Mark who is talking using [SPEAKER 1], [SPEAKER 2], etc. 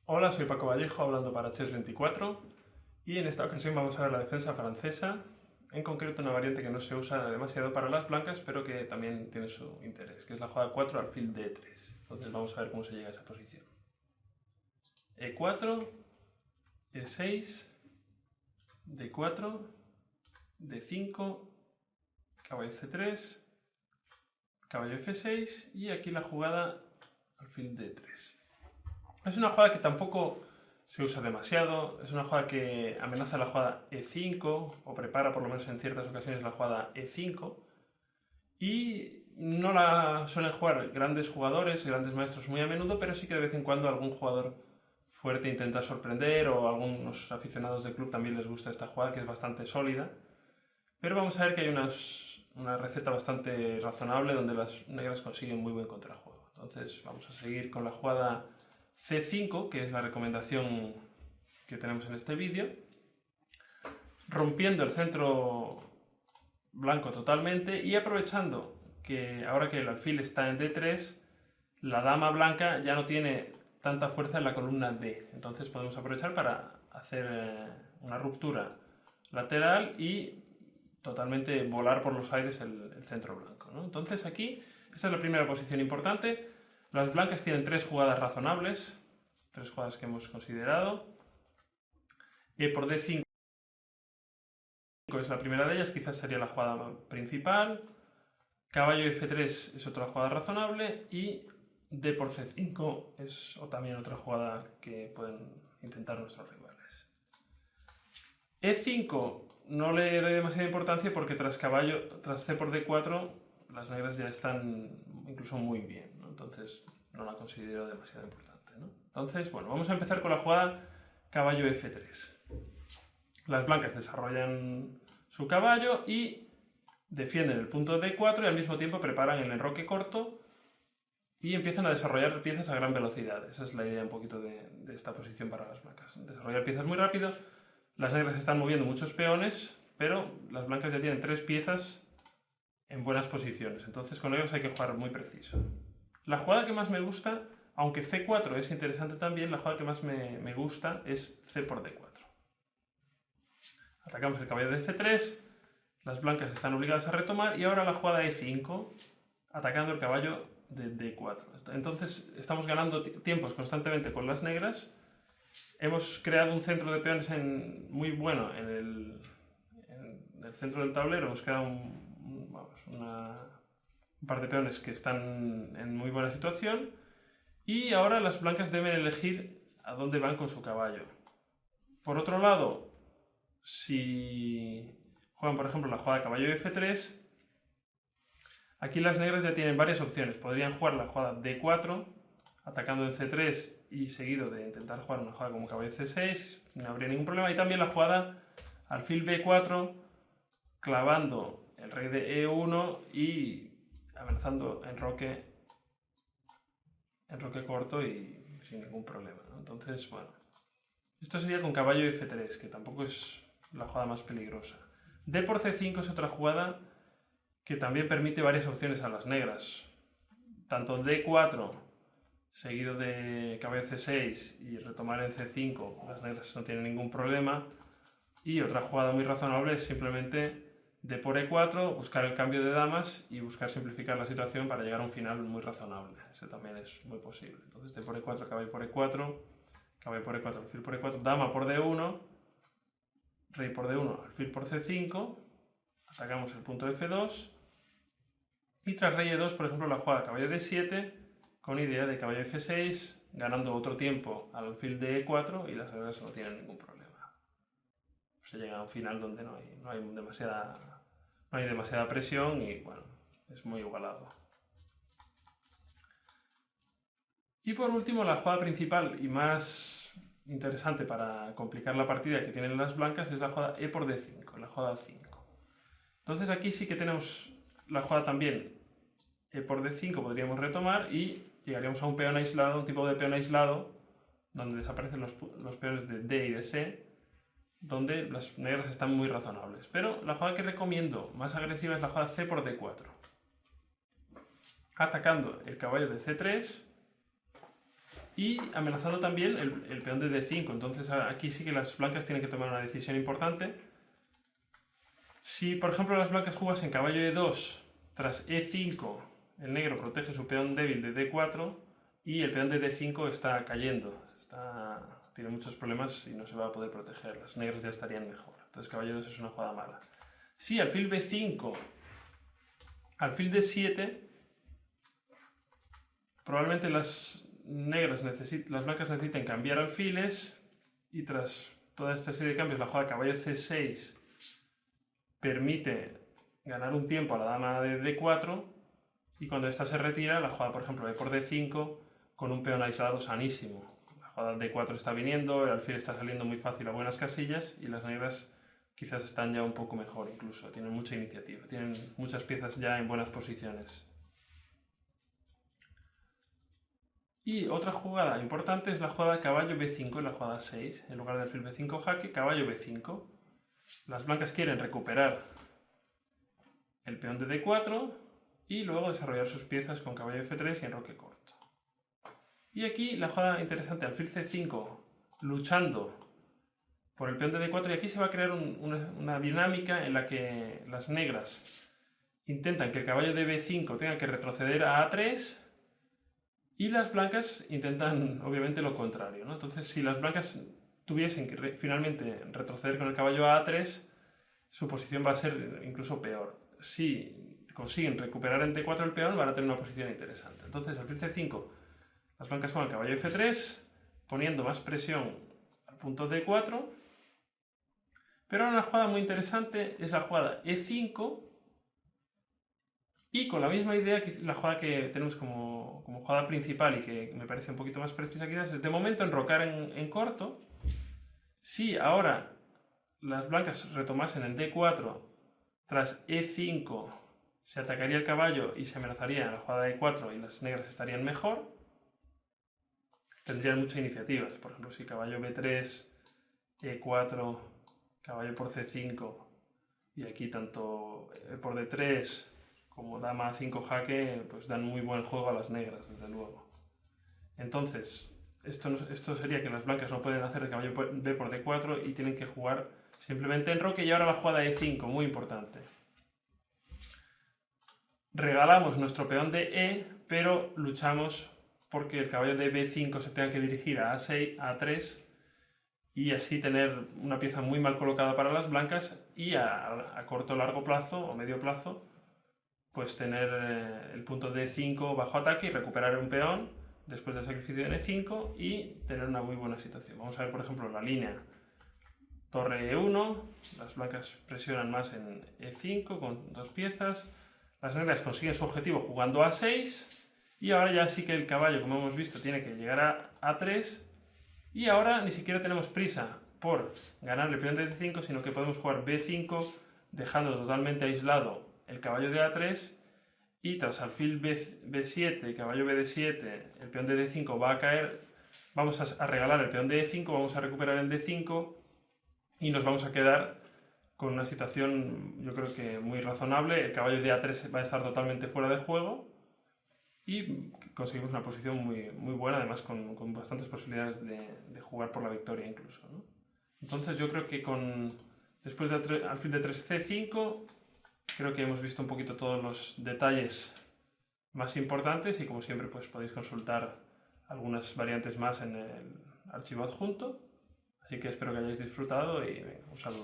[SPEAKER 1] Hola, soy Paco Vallejo hablando para Chess24 y en esta ocasión vamos a ver la defensa francesa, en concreto una variante que no se usa demasiado para las blancas pero que también tiene su interés, que es la jugada 4 alfil d3. Entonces vamos a ver cómo se llega a esa posición. E4, E6, D4, D5, caballo C3, caballo F6 y aquí la jugada alfil D3. Es una jugada que tampoco se usa demasiado, es una jugada que amenaza la jugada E5 o prepara por lo menos en ciertas ocasiones la jugada E5 y no la suelen jugar grandes jugadores, grandes maestros muy a menudo, pero sí que de vez en cuando algún jugador fuerte intenta sorprender o algunos aficionados del club también les gusta esta jugada que es bastante sólida. Pero vamos a ver que hay una receta bastante razonable donde las negras consiguen muy buen contrajuego. Entonces vamos a seguir con la jugada C5, que es la recomendación que tenemos en este vídeo, rompiendo el centro blanco totalmente y aprovechando que ahora que el alfil está en D3, la dama blanca ya no tiene tanta fuerza en la columna D. Entonces podemos aprovechar para hacer una ruptura lateral y totalmente volar por los aires el centro blanco, ¿no? Entonces aquí, esta es la primera posición importante. Las blancas tienen tres jugadas razonables, tres jugadas que hemos considerado. E por D5 es la primera de ellas, quizás sería la jugada principal. Caballo F3 es otra jugada razonable y D por C5 es también otra jugada que pueden intentar nuestros rivales. E5 no le doy demasiada importancia porque tras C por D4 las negras ya están incluso muy bien, ¿no? Entonces no la considero demasiado importante, ¿no? Entonces, bueno, vamos a empezar con la jugada caballo F3. Las blancas desarrollan su caballo y defienden el punto D4 y al mismo tiempo preparan el enroque corto y empiezan a desarrollar piezas a gran velocidad. Esa es la idea un poquito de esta posición para las blancas. Desarrollar piezas muy rápido. Las negras están moviendo muchos peones, pero las blancas ya tienen tres piezas en buenas posiciones. Entonces con negros hay que jugar muy preciso. La jugada que más me gusta, aunque C4 es interesante también, la jugada que más me gusta es C por D4. Atacamos el caballo de C3, las blancas están obligadas a retomar y ahora la jugada E5, atacando el caballo de D4. Entonces estamos ganando tiempos constantemente con las negras. Hemos creado un centro de peones muy bueno en el centro del tablero. Hemos creado un par de peones que están en muy buena situación. Y ahora las blancas deben elegir a dónde van con su caballo. Por otro lado, si juegan por ejemplo la jugada caballo F3, aquí las negras ya tienen varias opciones. Podrían jugar la jugada D4, atacando en C3 y seguido de intentar jugar una jugada como caballo C6, no habría ningún problema. Y también la jugada alfil B4, clavando el rey de E1 y amenazando enroque corto y sin ningún problema, ¿no? Entonces, bueno, esto sería con caballo F3, que tampoco es la jugada más peligrosa. D por C5 es otra jugada que también permite varias opciones a las negras. Tanto D4 seguido de caballo C6 y retomar en C5, las negras no tienen ningún problema. Y otra jugada muy razonable es simplemente D por E4, buscar el cambio de damas y buscar simplificar la situación para llegar a un final muy razonable. Ese también es muy posible. Entonces D por E4, caballo por E4, caballo por E4, alfil por E4, dama por D1, rey por D1, alfil por C5, atacamos el punto F2 y tras rey E2, por ejemplo, la jugada caballo D7 con idea de caballo F6, ganando otro tiempo al alfil de E4 y las negras no tienen ningún problema. Se llega a un final donde no hay demasiada presión y bueno, es muy igualado. Y por último, la jugada principal y más interesante para complicar la partida que tienen las blancas es la jugada E por D5, la jugada 5. Entonces aquí sí que tenemos la jugada también E por D5, podríamos retomar y llegaríamos a un peón aislado, un tipo de peón aislado, donde desaparecen los peones de D y de C, donde las negras están muy razonables. Pero la jugada que recomiendo más agresiva es la jugada C por D4. Atacando el caballo de C3 y amenazando también el peón de D5. Entonces aquí sí que las blancas tienen que tomar una decisión importante. Si por ejemplo las blancas jugasen caballo E2 tras E5, el negro protege su peón débil de D4 y el peón de D5 está cayendo. Tiene muchos problemas y no se va a poder proteger. Las negras ya estarían mejor. Entonces caballo E2 es una jugada mala. Si alfil B5, alfil D7, probablemente las blancas necesiten cambiar alfiles y tras toda esta serie de cambios la jugada caballo C6 permite ganar un tiempo a la dama de D4 y cuando esta se retira la jugada por ejemplo B por D5 con un peón aislado sanísimo. La jugada D4 está viniendo, el alfil está saliendo muy fácil a buenas casillas y las negras quizás están ya un poco mejor incluso, tienen mucha iniciativa, tienen muchas piezas ya en buenas posiciones. Y otra jugada importante es la jugada caballo B5 en la jugada 6. En lugar de alfil B5 jaque, caballo B5. Las blancas quieren recuperar el peón de D4 y luego desarrollar sus piezas con caballo F3 y enroque corto. Y aquí la jugada interesante, alfil C5, luchando por el peón de D4, y aquí se va a crear una dinámica en la que las negras intentan que el caballo de B5 tenga que retroceder a A3 y las blancas intentan obviamente lo contrario, ¿no? Entonces si las blancas tuviesen que finalmente retroceder con el caballo a A3, su posición va a ser incluso peor. Si consiguen recuperar en D4 el peón, van a tener una posición interesante. Entonces alfil C5, las blancas juegan caballo F3, poniendo más presión al punto D4. Pero ahora una jugada muy interesante es la jugada E5 y con la misma idea que la jugada que tenemos como jugada principal y que me parece un poquito más precisa quizás es de momento enrocar en corto. Si ahora las blancas retomasen en D4 tras E5 se atacaría el caballo y se amenazaría en la jugada E4 y las negras estarían mejor. Tendrían mucha iniciativa. Por ejemplo, si caballo B3, E4, caballo por C5 y aquí tanto E por D3 como dama A5 jaque, pues dan muy buen juego a las negras, desde luego. Entonces, esto sería que las blancas no pueden hacer el caballo B por D4 y tienen que jugar simplemente enroque. Y ahora la jugada E5, muy importante. Regalamos nuestro peón de E, pero luchamos porque el caballo de B5 se tenga que dirigir a A6, a A3 y así tener una pieza muy mal colocada para las blancas y a corto o largo plazo o medio plazo pues tener el punto D5 bajo ataque y recuperar un peón después del sacrificio de E5 y tener una muy buena situación. Vamos a ver por ejemplo la línea torre E1, las blancas presionan más en E5 con dos piezas, las negras consiguen su objetivo jugando a A6 y ahora ya sí que el caballo, como hemos visto, tiene que llegar a A3 y ahora ni siquiera tenemos prisa por ganar el peón de D5, sino que podemos jugar B5 dejando totalmente aislado el caballo de A3 y tras alfil B7 y caballo BD7 el peón de D5 va a caer, vamos a regalar el peón de E5, vamos a recuperar el D5 y nos vamos a quedar con una situación yo creo que muy razonable. El caballo de A3 va a estar totalmente fuera de juego y conseguimos una posición muy, muy buena, además con bastantes posibilidades de jugar por la victoria incluso, ¿no? Entonces yo creo que después de alfil de 3C5 creo que hemos visto un poquito todos los detalles más importantes y como siempre pues podéis consultar algunas variantes más en el archivo adjunto. Así que espero que hayáis disfrutado y un saludo.